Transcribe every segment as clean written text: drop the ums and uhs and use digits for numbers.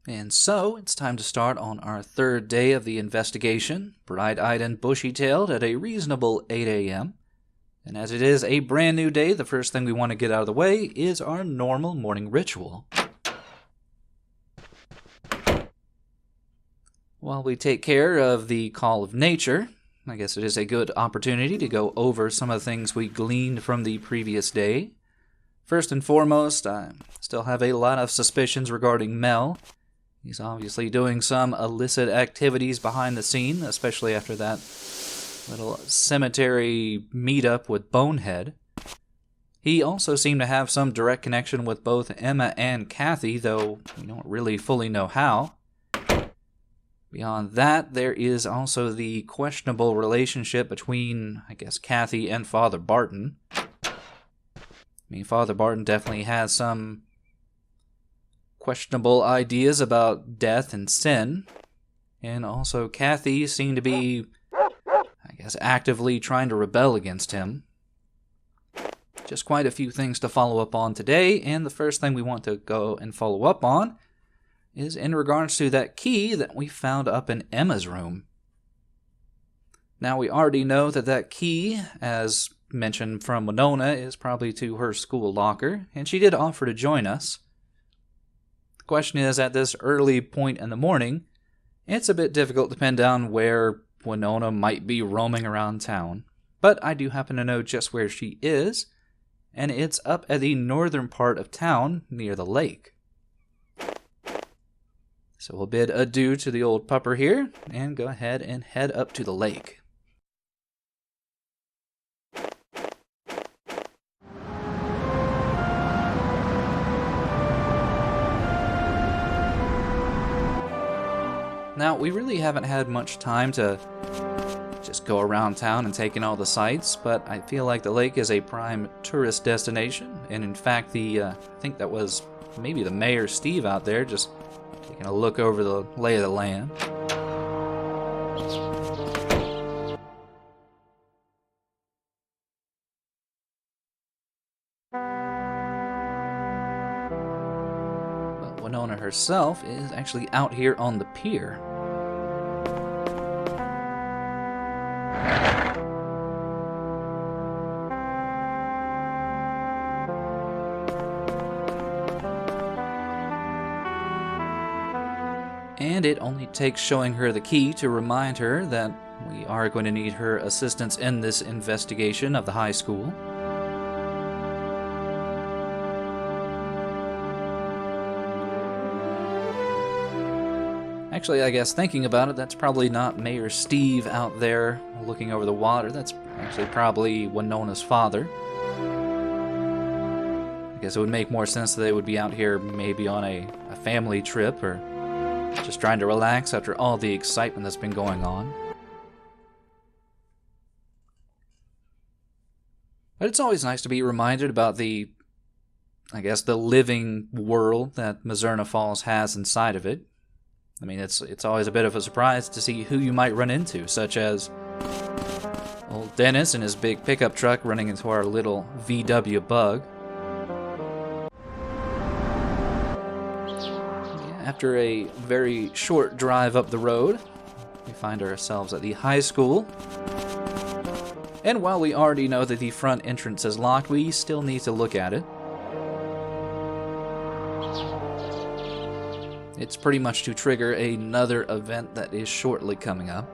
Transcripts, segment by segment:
And so, it's time to start on our third day of the investigation, bright-eyed and bushy-tailed at a reasonable 8 a.m. And as it is a brand new day, the first thing we want to get out of the way is our normal morning ritual. While we take care of the call of nature, I guess it is a good opportunity to go over some of the things we gleaned from the previous day. First and foremost, I still have a lot of suspicions regarding Mel. He's obviously doing some illicit activities behind the scene, especially after that little cemetery meetup with Bonehead. He also seemed to have some direct connection with both Emma and Kathy, though we don't really fully know how. Beyond that, there is also the questionable relationship between, I guess, Kathy and Father Barton. I mean, Father Barton definitely has some questionable ideas about death and sin, and also Kathy seemed to be, I guess, actively trying to rebel against him. Just quite a few things to follow up on today, and the first thing we want to go and follow up on is in regards to that key that we found up in Emma's room. Now, we already know that that key, as mentioned from Winona, is probably to her school locker, and she did offer to join us. The question is, at this early point in the morning, it's a bit difficult to pin down where Winona might be roaming around town, but I do happen to know just where she is, and it's up at the northern part of town near the lake. So we'll bid adieu to the old pupper here, and go ahead and head up to the lake. Now, we really haven't had much time to just go around town and take in all the sights, but I feel like the lake is a prime tourist destination, and in fact, I think that was maybe the mayor, Steve, out there just taking a look over the lay of the land. But Winona herself is actually out here on the pier. And it only takes showing her the key to remind her that we are going to need her assistance in this investigation of the high school. Actually, I guess thinking about it, that's probably not Mayor Steve out there looking over the water. That's actually probably Winona's father. I guess it would make more sense that they would be out here maybe on a family trip or just trying to relax after all the excitement that's been going on. But it's always nice to be reminded about the living world that Mizzurna Falls has inside of it. I mean, it's always a bit of a surprise to see who you might run into, such as old Dennis and his big pickup truck running into our little VW Bug. After a very short drive up the road, we find ourselves at the high school. And while we already know that the front entrance is locked, we still need to look at it. It's pretty much to trigger another event that is shortly coming up.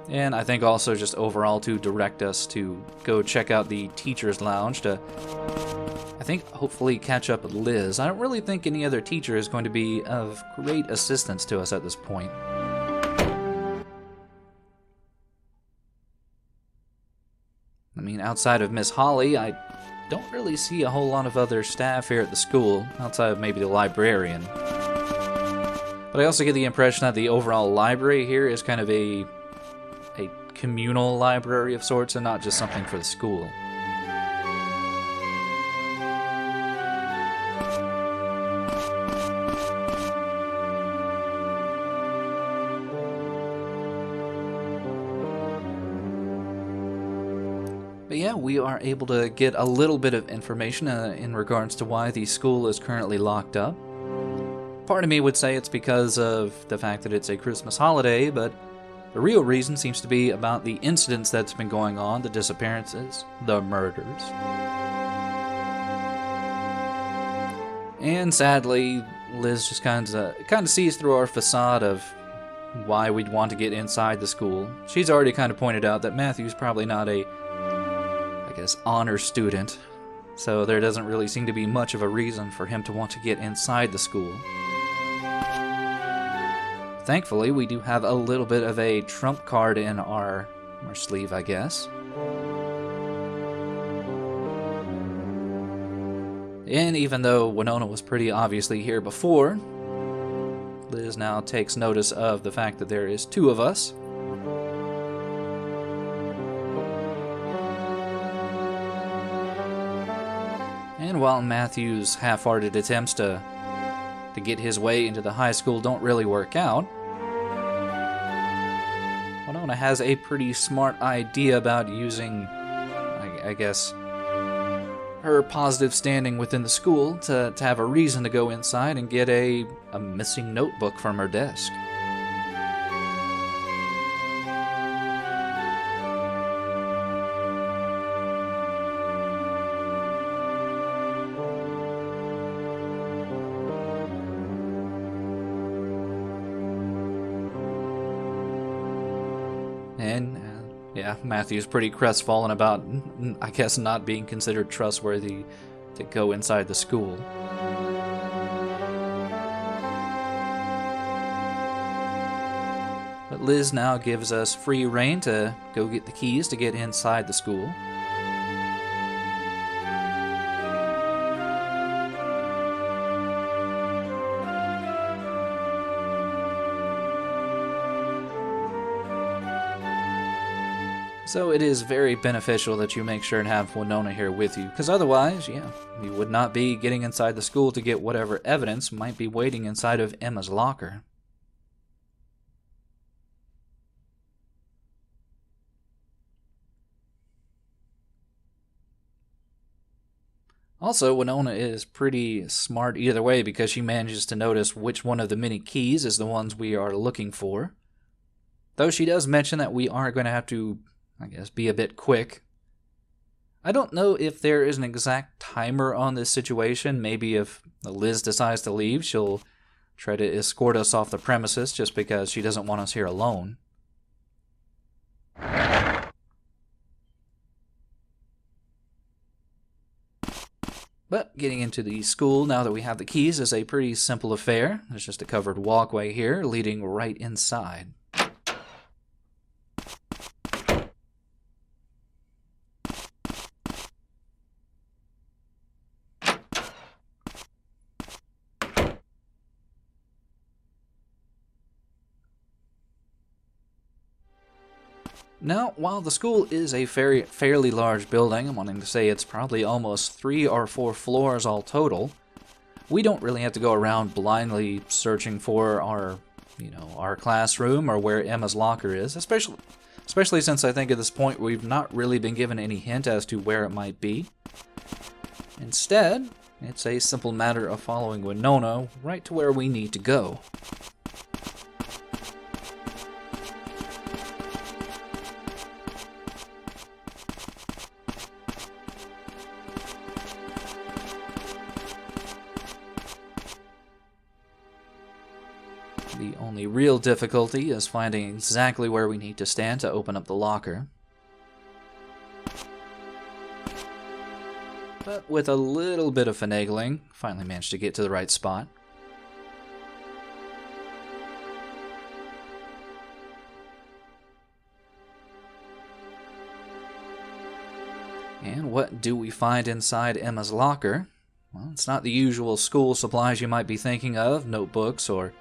And I think also just overall to direct us to go check out the teacher's lounge to, I think, hopefully catch up with Liz. I don't really think any other teacher is going to be of great assistance to us at this point. I mean, outside of Miss Holly, I don't really see a whole lot of other staff here at the school, outside of maybe the librarian. But I also get the impression that the overall library here is kind of a communal library of sorts and not just something for the school. But yeah, we are able to get a little bit of information in regards to why the school is currently locked up. Part of me would say it's because of the fact that it's a Christmas holiday, but the real reason seems to be about the incidents that's been going on, the disappearances, the murders. And sadly, Liz just kind of sees through our facade of why we'd want to get inside the school. She's already kind of pointed out that Matthew's probably not a, honor student, so there doesn't really seem to be much of a reason for him to want to get inside the school. Thankfully, we do have a little bit of a trump card in our sleeve, I guess. And even though Winona was pretty obviously here before, Liz now takes notice of the fact that there is two of us. And while Matthew's half-hearted attempts to get his way into the high school don't really work out, Winona has a pretty smart idea about using, her positive standing within the school to have a reason to go inside and get a missing notebook from her desk. And, Matthew's pretty crestfallen about, not being considered trustworthy to go inside the school. But Liz now gives us free rein to go get the keys to get inside the school. So it is very beneficial that you make sure and have Winona here with you, because otherwise, you would not be getting inside the school to get whatever evidence might be waiting inside of Emma's locker. Also, Winona is pretty smart either way because she manages to notice which one of the many keys is the ones we are looking for. Though she does mention that we are going to have to be a bit quick. I don't know if there is an exact timer on this situation. Maybe if Liz decides to leave, she'll try to escort us off the premises just because she doesn't want us here alone. But getting into the school now that we have the keys is a pretty simple affair. There's just a covered walkway here leading right inside. Now, while the school is a fairly large building, I'm wanting to say it's probably almost 3 or 4 floors all total, we don't really have to go around blindly searching for our classroom or where Emma's locker is, especially since I think at this point we've not really been given any hint as to where it might be. Instead, it's a simple matter of following Winona right to where we need to go. The only real difficulty is finding exactly where we need to stand to open up the locker. But with a little bit of finagling, finally managed to get to the right spot. And what do we find inside Emma's locker? Well, it's not the usual school supplies you might be thinking of, notebooks or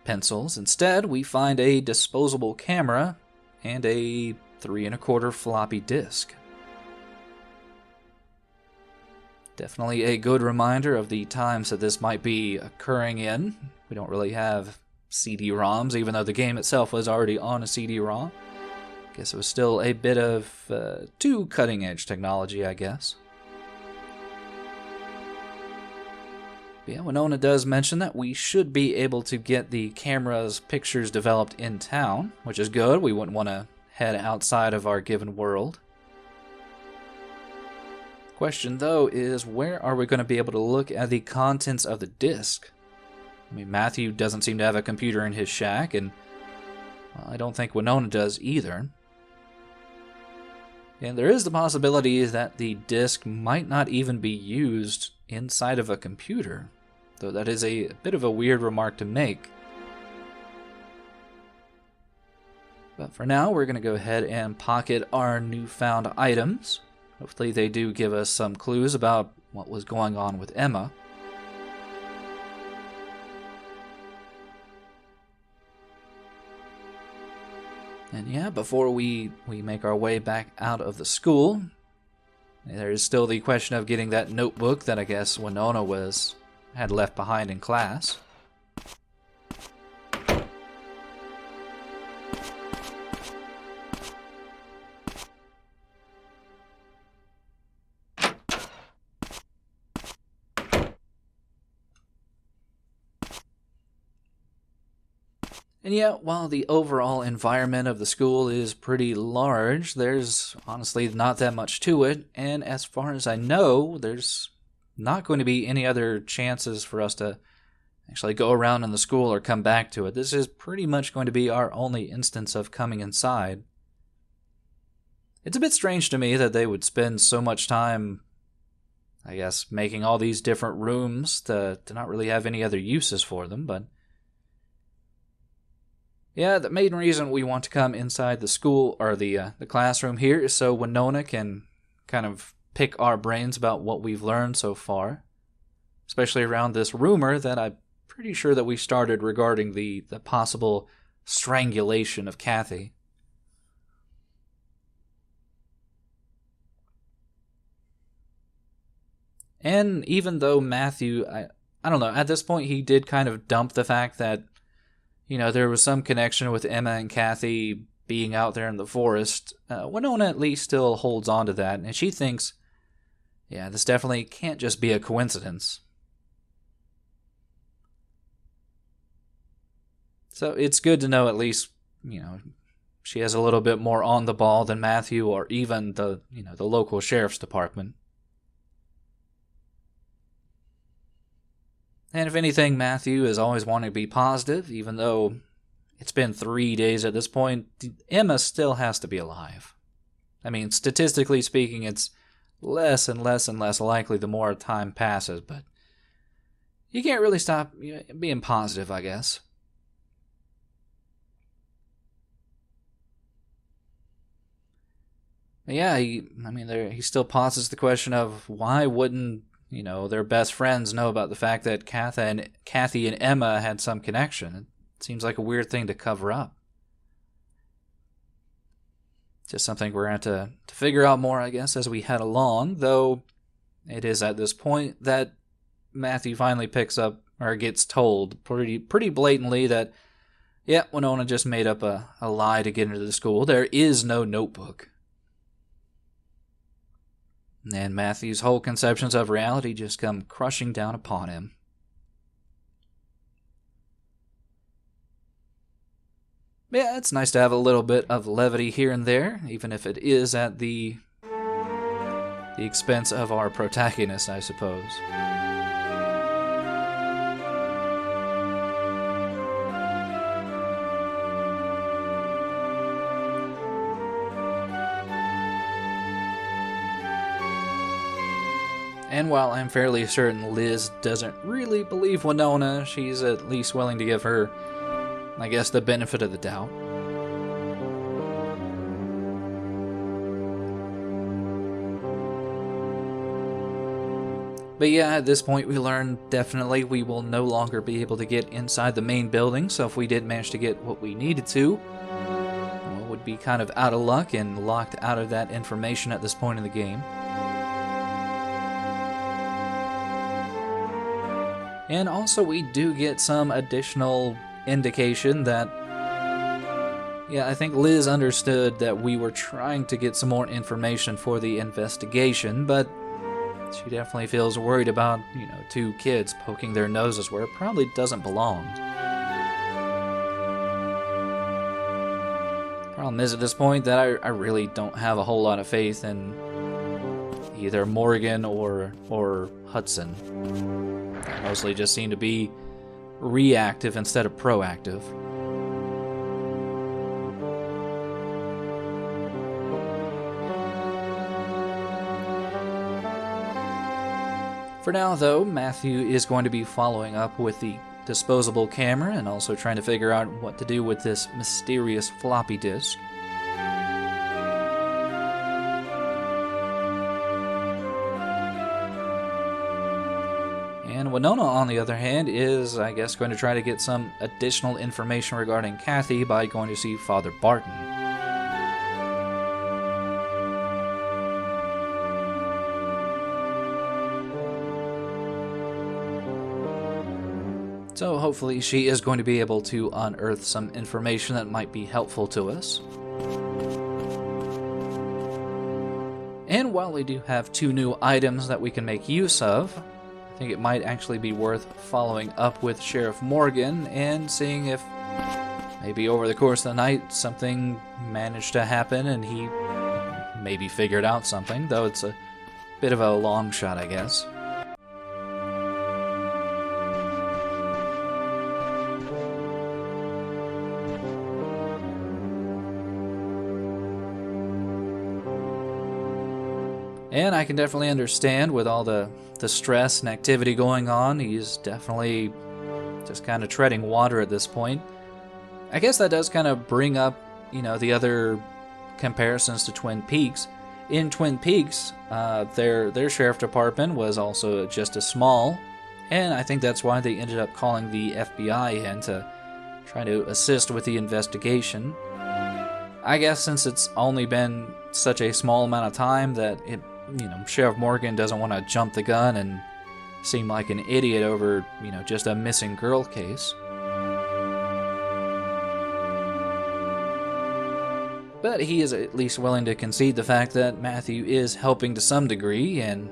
pencils. Instead, we find a disposable camera and a 3 1/4 floppy disk. Definitely a good reminder of the times that this might be occurring in. We don't really have CD-ROMs, even though the game itself was already on a CD-ROM. guess it was still a bit of too cutting-edge technology, I guess. But yeah, Winona does mention that we should be able to get the camera's pictures developed in town, which is good. We wouldn't want to head outside of our given world. Question, though, is where are we going to be able to look at the contents of the disc? I mean, Matthew doesn't seem to have a computer in his shack, and I don't think Winona does either. And there is the possibility that the disc might not even be used inside of a computer, though that is a bit of a weird remark to make. But for now, we're going to go ahead and pocket our newfound items. Hopefully they do give us some clues about what was going on with Emma. And yeah, before we make our way back out of the school, there is still the question of getting that notebook that I guess Winona had left behind in class. And yet, while the overall environment of the school is pretty large, there's honestly not that much to it, and as far as I know, there's not going to be any other chances for us to actually go around in the school or come back to it. This is pretty much going to be our only instance of coming inside. It's a bit strange to me that they would spend so much time, I guess, making all these different rooms to not really have any other uses for them, but yeah, the main reason we want to come inside the school, or the classroom here, is so Winona can kind of pick our brains about what we've learned so far. Especially around this rumor that I'm pretty sure that we started regarding the possible strangulation of Kathy. And even though Matthew, I don't know, at this point he did kind of dump the fact that there was some connection with Emma and Kathy being out there in the forest. Winona at least still holds on to that, and she thinks, yeah, this definitely can't just be a coincidence. So it's good to know at least, she has a little bit more on the ball than Matthew or even the local sheriff's department. And if anything, Matthew is always wanting to be positive, even though it's been 3 days at this point. Emma still has to be alive. I mean, statistically speaking, it's less and less and less likely the more time passes, but you can't really stop being positive, I guess. Yeah, he still pauses the question of why wouldn't their best friends know about the fact that Kathy and Emma had some connection. It seems like a weird thing to cover up. Just something we're going to have to figure out more, I guess, as we head along, though it is at this point that Matthew finally picks up, or gets told pretty blatantly that, yeah, Winona just made up a lie to get into the school. There is no notebook. And Matthew's whole conceptions of reality just come crushing down upon him. Yeah, it's nice to have a little bit of levity here and there, even if it is at the expense of our protagonist, I suppose. And while I'm fairly certain Liz doesn't really believe Winona, she's at least willing to give her, I guess, the benefit of the doubt. But yeah, at this point we learn definitely we will no longer be able to get inside the main building, so if we did manage to get what we needed to, well, would be kind of out of luck and locked out of that information at this point in the game. And also we do get some additional indication that, Yeah, I think Liz understood that we were trying to get some more information for the investigation, but she definitely feels worried about, two kids poking their noses where it probably doesn't belong. Problem is at this point that I really don't have a whole lot of faith in either Morgan or Hudson. They mostly just seem to be reactive instead of proactive. For now, though, Matthew is going to be following up with the disposable camera and also trying to figure out what to do with this mysterious floppy disk. And Winona, on the other hand, is, I guess, going to try to get some additional information regarding Kathy by going to see Father Barton. So hopefully she is going to be able to unearth some information that might be helpful to us. And while we do have 2 new items that we can make use of, I think it might actually be worth following up with Sheriff Morgan and seeing if maybe over the course of the night something managed to happen and he maybe figured out something, though it's a bit of a long shot, I guess. And I can definitely understand with all the stress and activity going on, he's definitely just kind of treading water at this point. I guess that does kind of bring up, the other comparisons to Twin Peaks. In Twin Peaks, their sheriff department was also just as small, and I think that's why they ended up calling the FBI in to try to assist with the investigation. I guess since it's only been such a small amount of time that Sheriff Morgan doesn't want to jump the gun and seem like an idiot over, just a missing girl case. But he is at least willing to concede the fact that Matthew is helping to some degree, and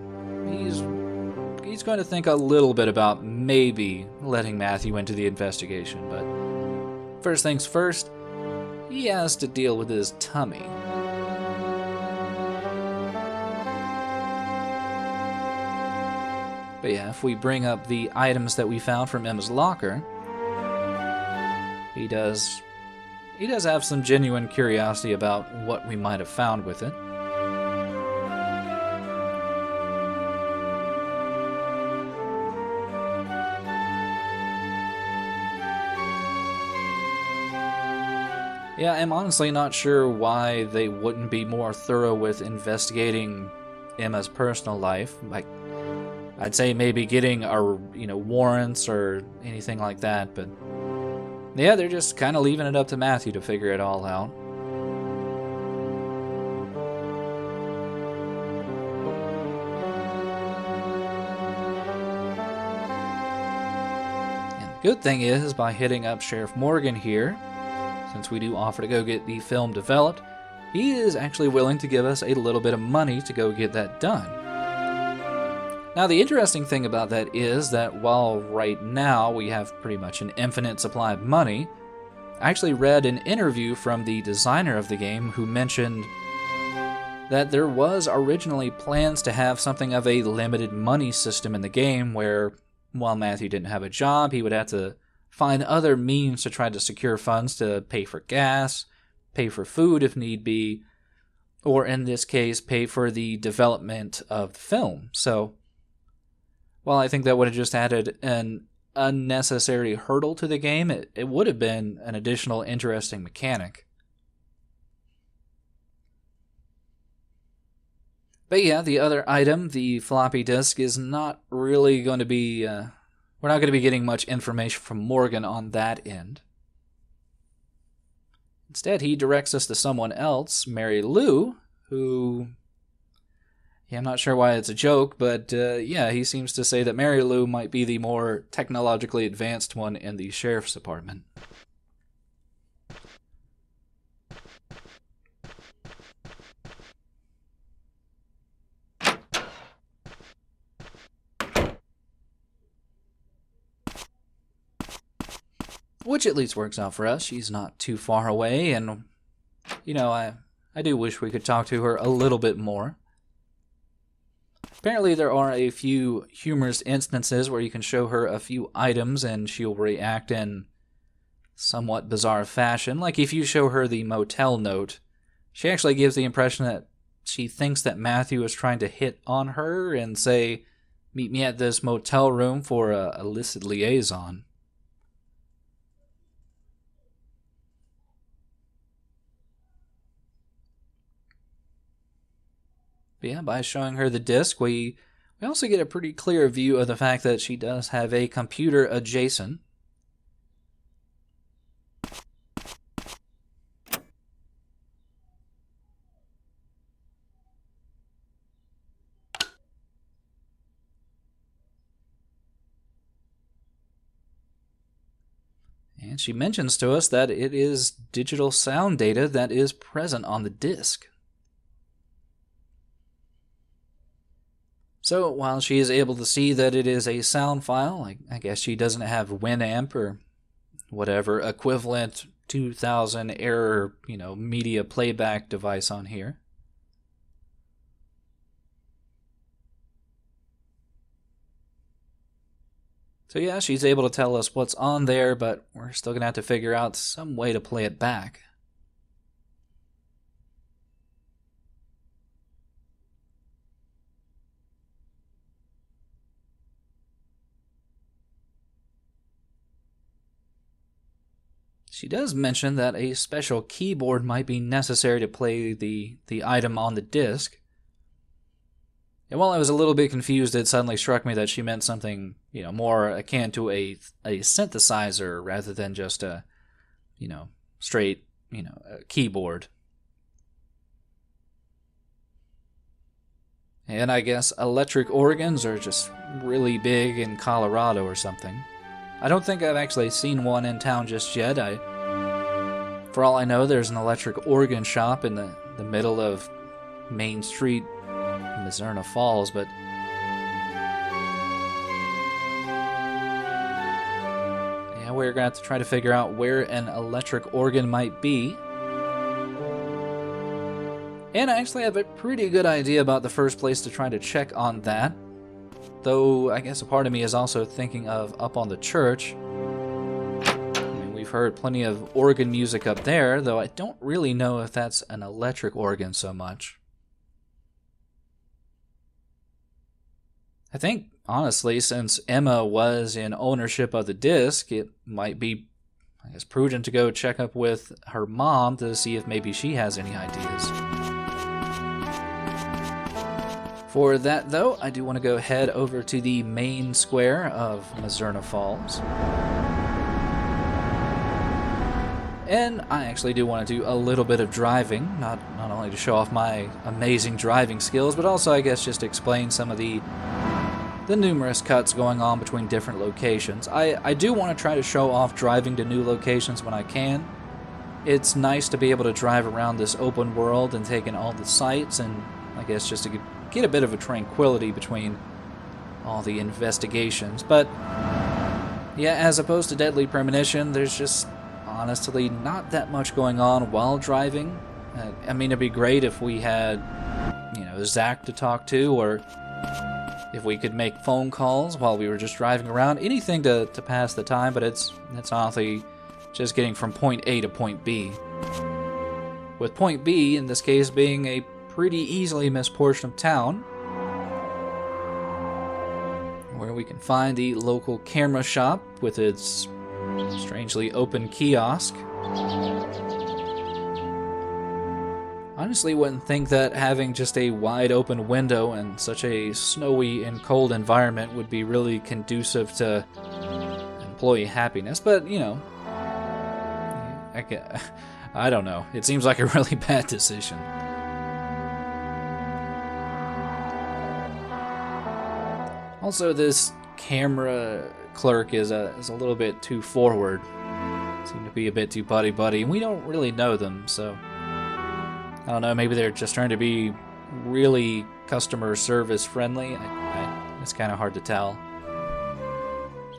he's going to think a little bit about maybe letting Matthew into the investigation. But first things first, he has to deal with his tummy. But yeah, if we bring up the items that we found from Emma's locker, he does have some genuine curiosity about what we might have found with it. Yeah, I'm honestly not sure why they wouldn't be more thorough with investigating Emma's personal life. Like, I'd say maybe getting warrants or anything like that, but yeah, they're just kind of leaving it up to Matthew to figure it all out. And the good thing is, by hitting up Sheriff Morgan here, since we do offer to go get the film developed, he is actually willing to give us a little bit of money to go get that done. Now, the interesting thing about that is that while right now we have pretty much an infinite supply of money, I actually read an interview from the designer of the game who mentioned that there was originally plans to have something of a limited money system in the game where, while Matthew didn't have a job, he would have to find other means to try to secure funds to pay for gas, pay for food if need be, or in this case, pay for the development of the film. So, while I think that would have just added an unnecessary hurdle to the game, it would have been an additional interesting mechanic. But yeah, the other item, the floppy disk, is not really going to be... we're not going to be getting much information from Morgan on that end. Instead, he directs us to someone else, Mary Lou, who... Yeah, I'm not sure why it's a joke, but he seems to say that Mary Lou might be the more technologically advanced one in the sheriff's department. Which at least works out for us. She's not too far away, and, you know, I do wish we could talk to her a little bit more. Apparently there are a few humorous instances where you can show her a few items and she'll react in somewhat bizarre fashion. Like if you show her the motel note, she actually gives the impression that she thinks that Matthew is trying to hit on her and say, "Meet me at this motel room for a illicit liaison." But yeah, by showing her the disc, we also get a pretty clear view of the fact that she does have a computer adjacent. And she mentions to us that it is digital sound data that is present on the disc. So while she is able to see that it is a sound file, I guess she doesn't have Winamp or whatever equivalent 2000 error, media playback device on here. So yeah, she's able to tell us what's on there, but we're still going to have to figure out some way to play it back. She does mention that a special keyboard might be necessary to play the item on the disc. And while I was a little bit confused, it suddenly struck me that she meant something, more akin to a synthesizer rather than just a, straight, a keyboard. And I guess electric organs are just really big in Colorado or something. I don't think I've actually seen one in town just yet. For all I know, there's an electric organ shop in the middle of Main Street, Mizzurna Falls, but yeah, we're gonna have to try to figure out where an electric organ might be. And I actually have a pretty good idea about the first place to try to check on that. Though, I guess a part of me is also thinking of up on the church. We've heard plenty of organ music up there, though I don't really know if that's an electric organ so much. I think, honestly, since Emma was in ownership of the disc, it might be, prudent to go check up with her mom to see if maybe she has any ideas. For that, though, I do want to go head over to the main square of Mizzurna Falls. And I actually do want to do a little bit of driving, not only to show off my amazing driving skills, but also, I guess, just to explain some of the numerous cuts going on between different locations. I do want to try to show off driving to new locations when I can. It's nice to be able to drive around this open world and take in all the sights, and I guess just to get a bit of a tranquility between all the investigations. But yeah, as opposed to Deadly Premonition, there's just honestly not that much going on while driving. It'd be great if we had, Zach to talk to, or if we could make phone calls while we were just driving around. Anything to pass the time, but it's honestly just getting from point A to point B. With point B, in this case, being a pretty easily missed portion of town, where we can find the local camera shop with its strangely open kiosk. Honestly, wouldn't think that having just a wide open window in such a snowy and cold environment would be really conducive to employee happiness, but I don't know. It seems like a really bad decision. Also, this camera clerk is a little bit too forward. Seem to be a bit too buddy-buddy, and we don't really know them, so I don't know, maybe they're just trying to be really customer service friendly. It's kind of hard to tell.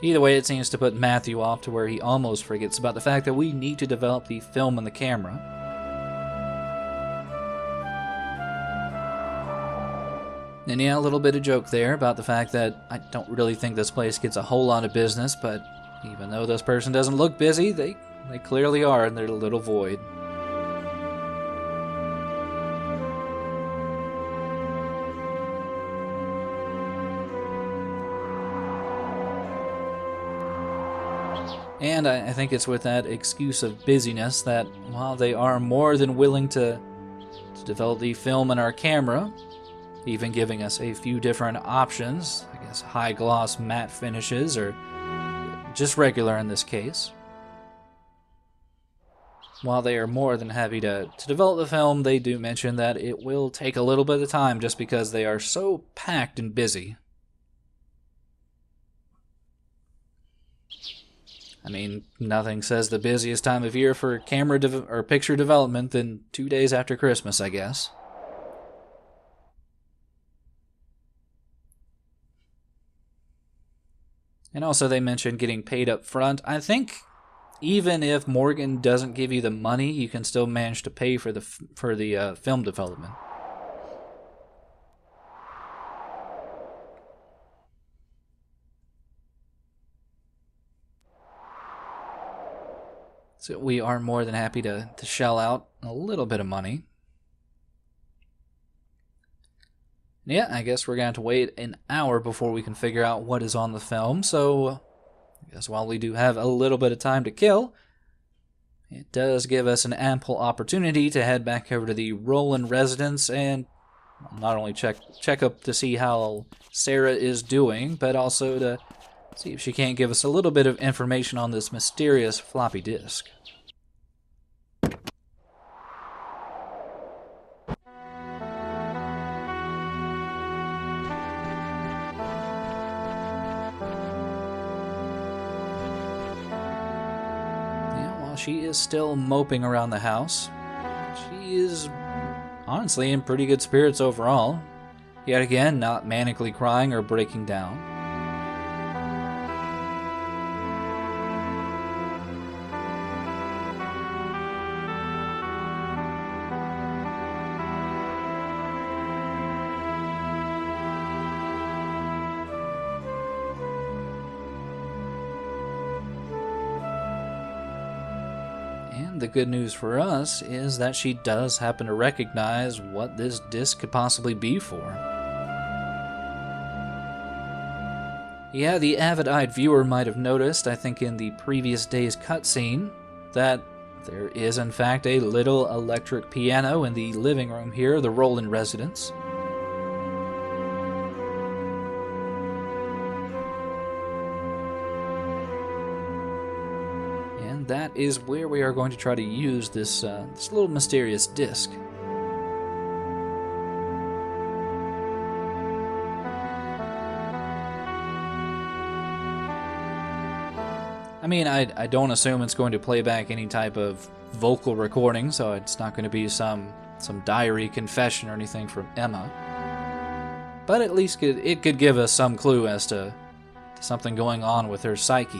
Either way, it seems to put Matthew off to where he almost forgets about the fact that we need to develop the film and the camera. And yeah, a little bit of joke there about the fact that I don't really think this place gets a whole lot of business, but even though this person doesn't look busy, they clearly are in their little void. And I think it's with that excuse of busyness that while they are more than willing to develop the film and our camera, even giving us a few different options, I guess high gloss matte finishes or just regular in this case. While they are more than happy to develop the film, they do mention that it will take a little bit of time just because they are so packed and busy. I mean, nothing says the busiest time of year for camera or picture development than 2 days after Christmas, I guess. And also they mentioned getting paid up front. I think even if Morgan doesn't give you the money, you can still manage to pay for the film development. So we are more than happy to shell out a little bit of money. Yeah, I guess we're going to have to wait an hour before we can figure out what is on the film. So I guess while we do have a little bit of time to kill, it does give us an ample opportunity to head back over to the Roland residence and not only check up to see how Sarah is doing, but also to see if she can't give us a little bit of information on this mysterious floppy disk. Yeah, while she is still moping around the house, she is honestly in pretty good spirits overall. Yet again, not manically crying or breaking down. The good news for us is that she does happen to recognize what this disc could possibly be for. Yeah, the avid-eyed viewer might have noticed, I think in the previous day's cutscene, that there is in fact a little electric piano in the living room here, the Roland residence. That is where we are going to try to use this little mysterious disc. I mean, I don't assume it's going to play back any type of vocal recording, so it's not going to be some diary confession or anything from Emma. But at least it could give us some clue as to something going on with her psyche.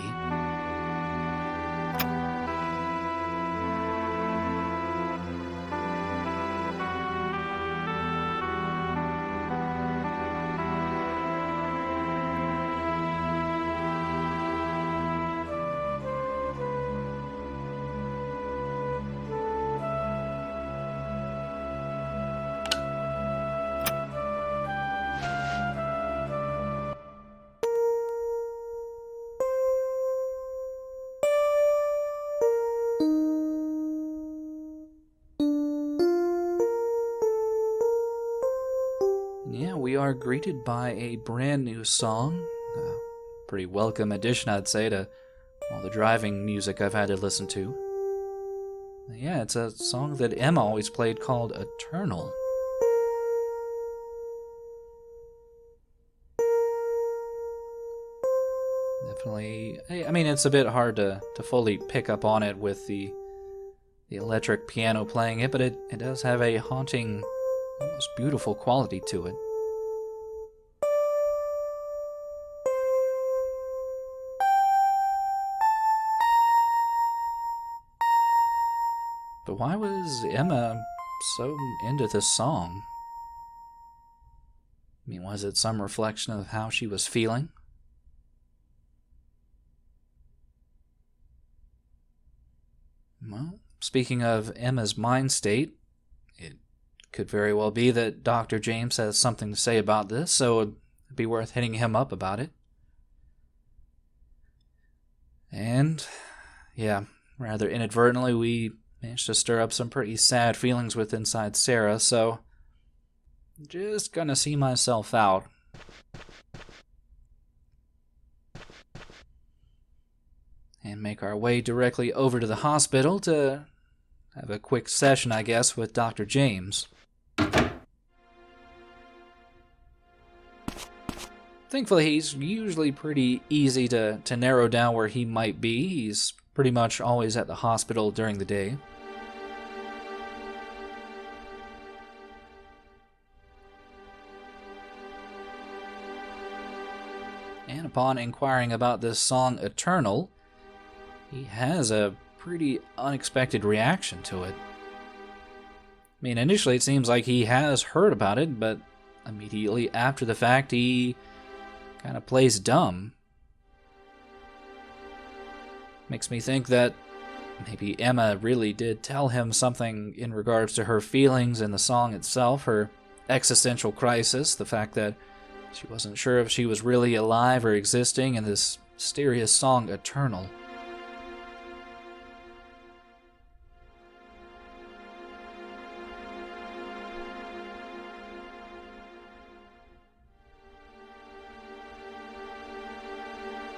Yeah, we are greeted by a brand new song. Pretty welcome addition, I'd say, to all the driving music I've had to listen to. Yeah, it's a song that Emma always played called Eternal. Definitely, I mean, it's a bit hard to fully pick up on it with the electric piano playing it, but it does have a haunting, almost beautiful quality to it. But why was Emma so into this song? I mean, was it some reflection of how she was feeling? Well, speaking of Emma's mind state, it could very well be that Dr. James has something to say about this, so it'd be worth hitting him up about it. And, yeah, rather inadvertently, we managed to stir up some pretty sad feelings with inside Sarah, so just gonna see myself out. And make our way directly over to the hospital to have a quick session, I guess, with Dr. James. Thankfully, he's usually pretty easy to narrow down where he might be. He's pretty much always at the hospital during the day. And upon inquiring about this song, Eternal, he has a pretty unexpected reaction to it. I mean, initially it seems like he has heard about it, but immediately after the fact, he kind of plays dumb. Makes me think that maybe Emma really did tell him something in regards to her feelings in the song itself, her existential crisis, the fact that she wasn't sure if she was really alive or existing in this mysterious song, Eternal.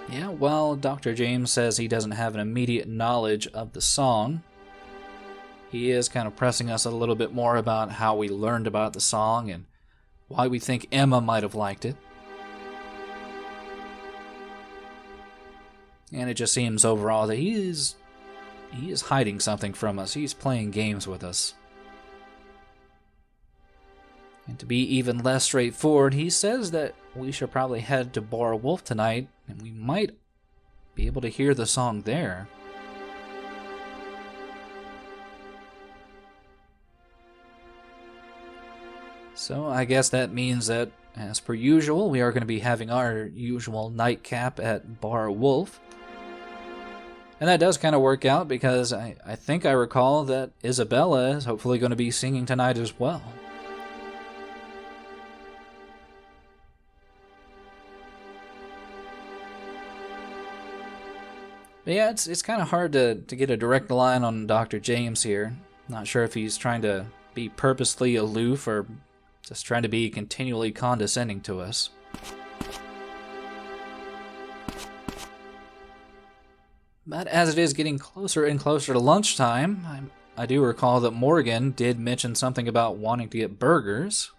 Yeah, well, Dr. James says he doesn't have an immediate knowledge of the song. He is kind of pressing us a little bit more about how we learned about the song and why we think Emma might have liked it. And it just seems overall that he is hiding something from us. He's playing games with us. And to be even less straightforward, he says that we should probably head to Bar Wolf tonight, and we might be able to hear the song there. So I guess that means that, as per usual, we are going to be having our usual nightcap at Bar Wolf. And that does kind of work out because I think I recall that Isabella is hopefully going to be singing tonight as well. But yeah, it's kind of hard to get a direct line on Dr. James here. Not sure if he's trying to be purposely aloof or just trying to be continually condescending to us. But as it is getting closer and closer to lunchtime, I do recall that Morgan did mention something about wanting to get burgers.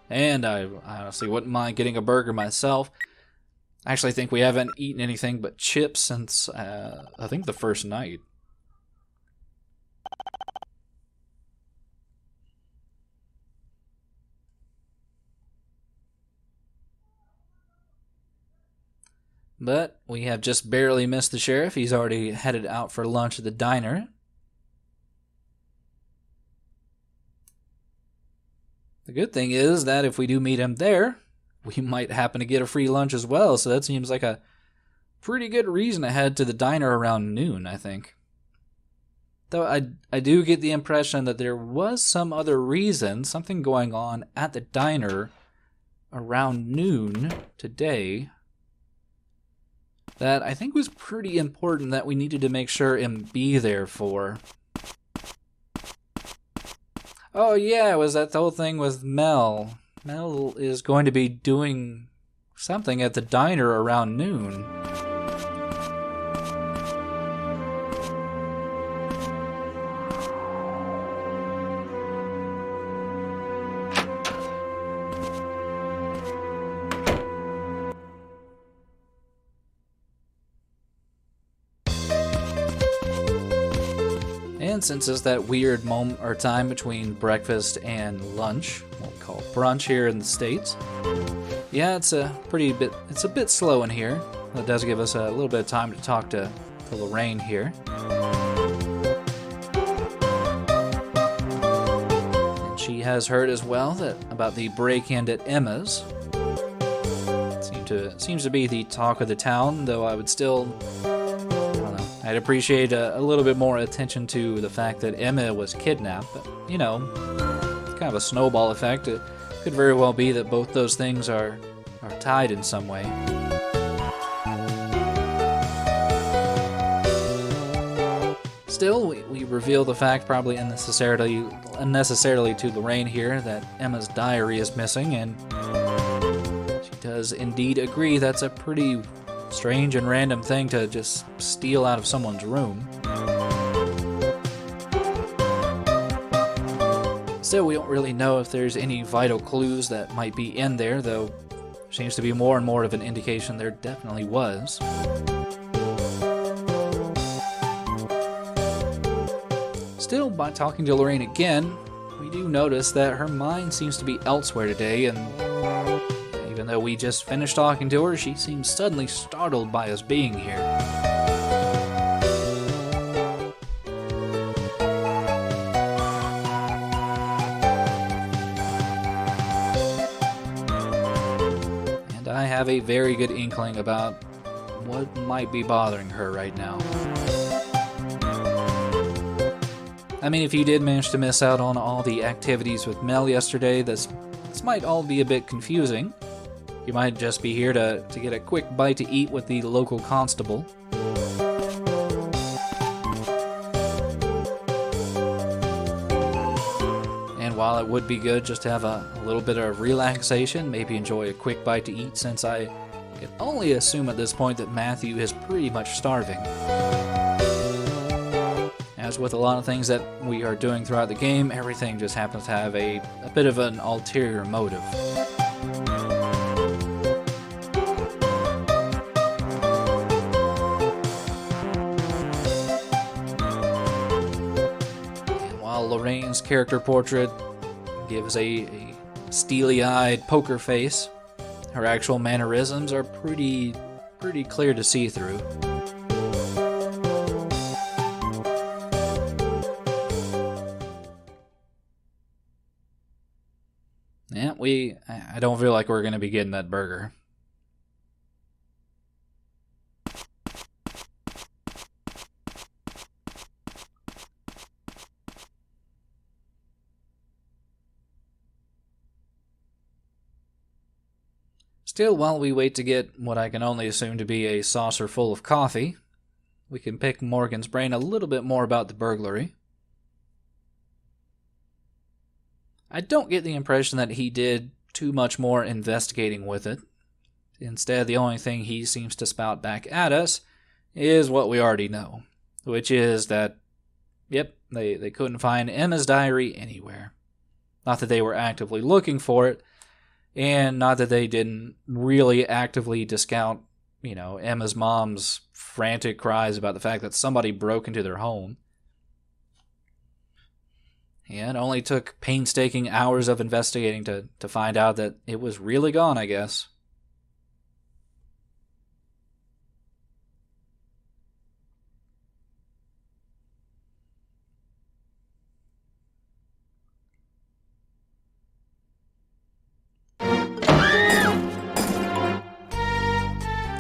And I honestly wouldn't mind getting a burger myself. I actually think we haven't eaten anything but chips since, I think, the first night. But we have just barely missed the sheriff. He's already headed out for lunch at the diner. The good thing is that if we do meet him there, we might happen to get a free lunch as well, so that seems like a pretty good reason to head to the diner around noon, I think. Though I do get the impression that there was some other reason, something going on at the diner around noon today that I think was pretty important that we needed to make sure and be there for. Oh yeah, it was that whole thing with Mel. Mel is going to be doing something at the diner around noon. And since it's that weird moment or time between breakfast and lunch, what we call brunch here in the States, yeah, it's a bit slow in here. That does give us a little bit of time to talk to Lorraine here. has heard as well that about the break-in at Emma's. Seems to be the talk of the town, though I would still, I don't know, I'd appreciate a little bit more attention to the fact that Emma was kidnapped. But, you know, it's kind of a snowball effect. It could very well be that both those things are tied in some way. Still, we reveal the fact, probably unnecessarily to Lorraine here, that Emma's diary is missing, and she does indeed agree that's a pretty strange and random thing to just steal out of someone's room. Still, we don't really know if there's any vital clues that might be in there, though there seems to be more and more of an indication there definitely was. Still, by talking to Lorraine again, we do notice that her mind seems to be elsewhere today, and even though we just finished talking to her, she seems suddenly startled by us being here. And I have a very good inkling about what might be bothering her right now. I mean, if you did manage to miss out on all the activities with Mel yesterday, this might all be a bit confusing. You might just be here to get a quick bite to eat with the local constable. And while it would be good just to have a little bit of relaxation, maybe enjoy a quick bite to eat, since I can only assume at this point that Matthew is pretty much starving. As with a lot of things that we are doing throughout the game, everything just happens to have a bit of an ulterior motive. And while Lorraine's character portrait gives a steely-eyed poker face, her actual mannerisms are pretty clear to see through. Yeah, I don't feel like we're going to be getting that burger. Still, while we wait to get what I can only assume to be a saucer full of coffee, we can pick Morgan's brain a little bit more about the burglary. I don't get the impression that he did too much more investigating with it. Instead, the only thing he seems to spout back at us is what we already know, which is that, yep, they couldn't find Emma's diary anywhere. Not that they were actively looking for it, and not that they didn't really actively discount, Emma's mom's frantic cries about the fact that somebody broke into their home. And it only took painstaking hours of investigating to find out that it was really gone, I guess.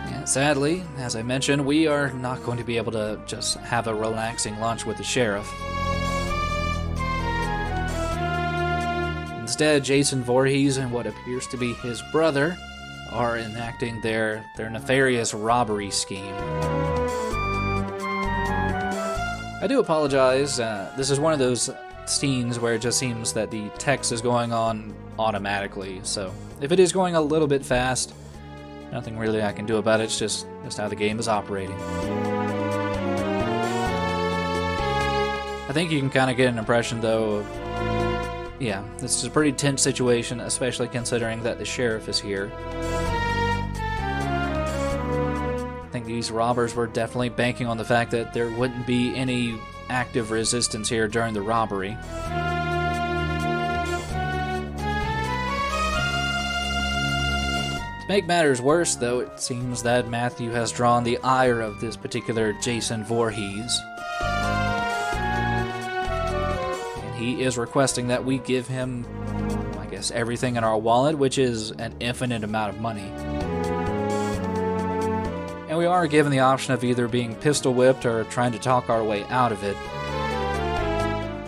And sadly, as I mentioned, we are not going to be able to just have a relaxing lunch with the sheriff. Instead, Jason Voorhees and what appears to be his brother are enacting their nefarious robbery scheme. I do apologize. This is one of those scenes where it just seems that the text is going on automatically. So if it is going a little bit fast, nothing really I can do about it. It's just how the game is operating. I think you can kind of get an impression, though, of yeah, this is a pretty tense situation, especially considering that the sheriff is here. I think these robbers were definitely banking on the fact that there wouldn't be any active resistance here during the robbery. To make matters worse, though, it seems that Matthew has drawn the ire of this particular Jason Voorhees. he is requesting that we give him, I guess, everything in our wallet, which is an infinite amount of money. And we are given the option of either being pistol whipped or trying to talk our way out of it.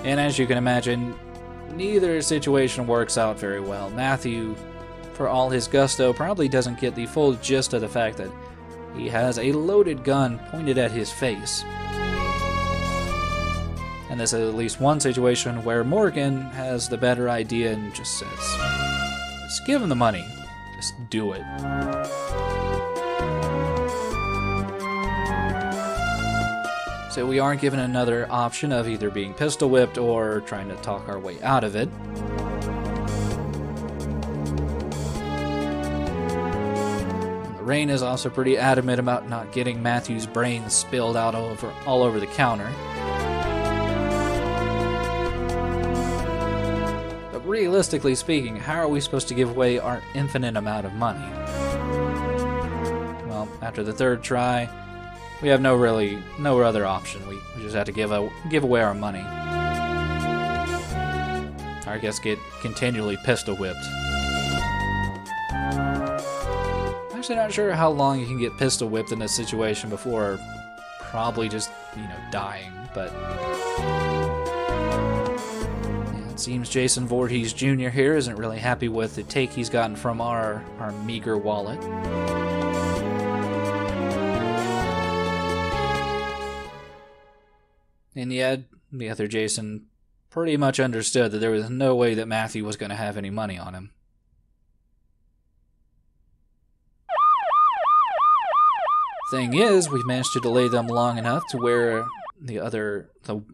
And as you can imagine, neither situation works out very well. Matthew, for all his gusto, probably doesn't get the full gist of the fact that he has a loaded gun pointed at his face. And this is at least one situation where Morgan has the better idea and just says, just give him the money. Just do it. So we are given another option of either being pistol whipped or trying to talk our way out of it. Lorraine is also pretty adamant about not getting Matthew's brains spilled out all over the counter. But realistically speaking, how are we supposed to give away our infinite amount of money? Well, after the third try, we have no other option. We just have to give away our money. Or I guess get continually pistol whipped. Actually not sure how long you can get pistol whipped in this situation before probably just, dying, but yeah, it seems Jason Voorhees Jr. here isn't really happy with the take he's gotten from our meager wallet. And yet, the other Jason pretty much understood that there was no way that Matthew was going to have any money on him. Thing is, we've managed to delay them long enough to where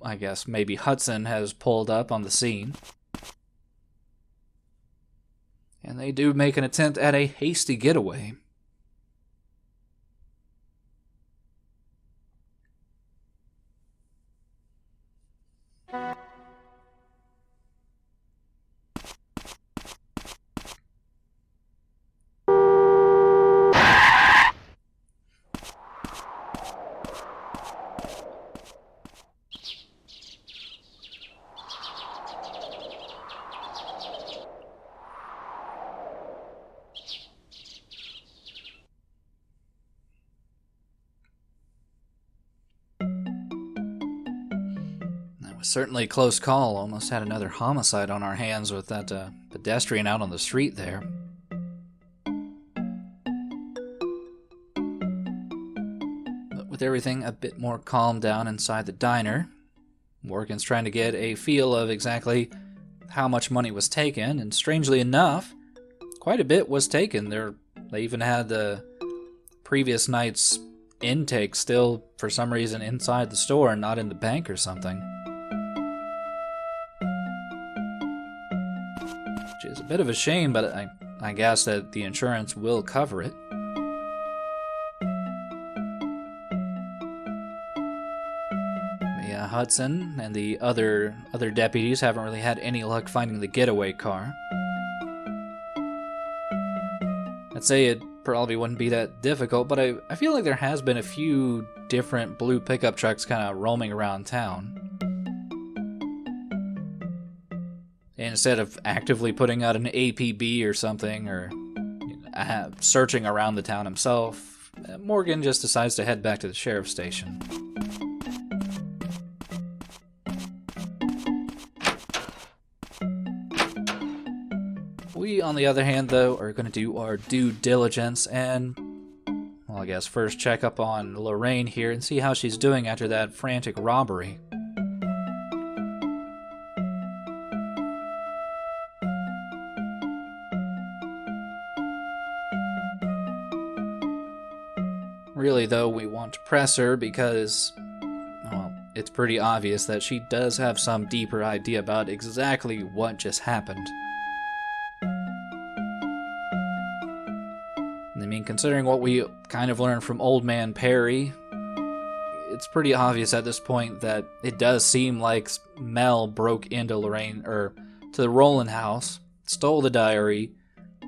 I guess maybe Hudson has pulled up on the scene. And they do make an attempt at a hasty getaway. Certainly a close call. Almost had another homicide on our hands with that pedestrian out on the street there. But with everything a bit more calmed down inside the diner, Morgan's trying to get a feel of exactly how much money was taken, and strangely enough, quite a bit was taken. They even had the previous night's intake still, for some reason, inside the store and not in the bank or something. Which is a bit of a shame, but I guess that the insurance will cover it. But yeah, Hudson and the other deputies haven't really had any luck finding the getaway car. I'd say it probably wouldn't be that difficult, but I feel like there has been a few different blue pickup trucks kind of roaming around town. Instead of actively putting out an APB or something, or searching around the town himself, Morgan just decides to head back to the sheriff's station. We, on the other hand, though, are going to do our due diligence and, well, I guess first check up on Lorraine here and see how she's doing after that frantic robbery. Really, though, we want to press her because, well, it's pretty obvious that she does have some deeper idea about exactly what just happened. I mean, considering what we kind of learned from Old Man Perry, it's pretty obvious at this point that it does seem like Mel broke into Lorraine, or to the Rowland house, stole the diary,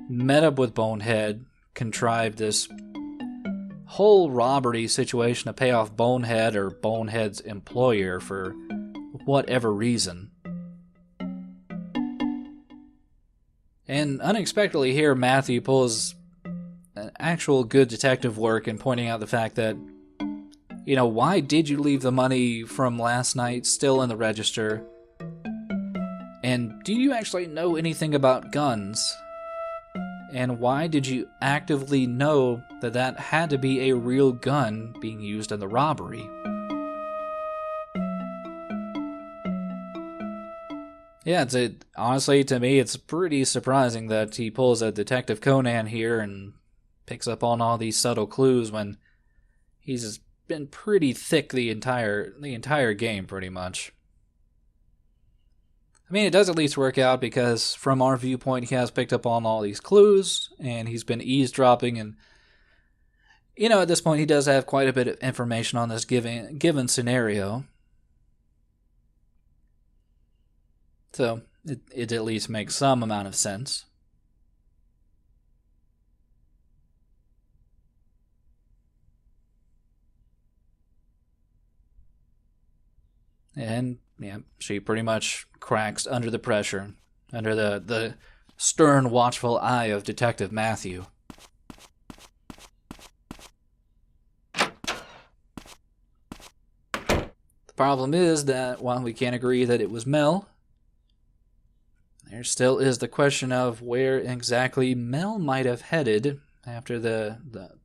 met up with Bonehead, contrived this whole robbery situation to pay off Bonehead or Bonehead's employer for whatever reason. And unexpectedly here, Matthew pulls an actual good detective work in pointing out the fact that, why did you leave the money from last night still in the register? And do you actually know anything about guns? And why did you actively know that that had to be a real gun being used in the robbery? Yeah, honestly, to me, it's pretty surprising that he pulls a Detective Conan here and picks up on all these subtle clues when he's been pretty thick the entire game, pretty much. I mean, it does at least work out because from our viewpoint, he has picked up on all these clues and he's been eavesdropping, and at this point, he does have quite a bit of information on this given scenario. So, it at least makes some amount of sense. And, yeah, she pretty much cracks under the pressure, under the stern, watchful eye of Detective Matthew. The problem is that while we can't agree that it was Mel, there still is the question of where exactly Mel might have headed after the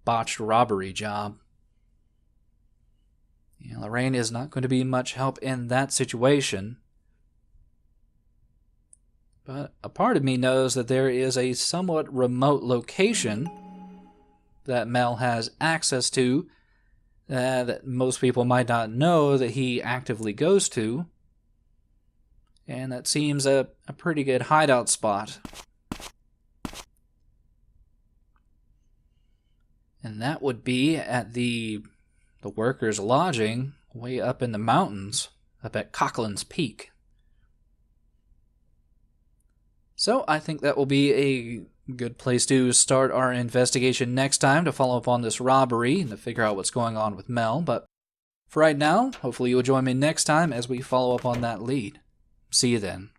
botched robbery job. Lorraine is not going to be much help in that situation. But a part of me knows that there is a somewhat remote location that Mel has access to that most people might not know that he actively goes to. And that seems a pretty good hideout spot. And that would be at the workers' lodging way up in the mountains, up at Coughlin's Peak. So I think that will be a good place to start our investigation next time to follow up on this robbery and to figure out what's going on with Mel. But for right now, hopefully you'll join me next time as we follow up on that lead. See you then.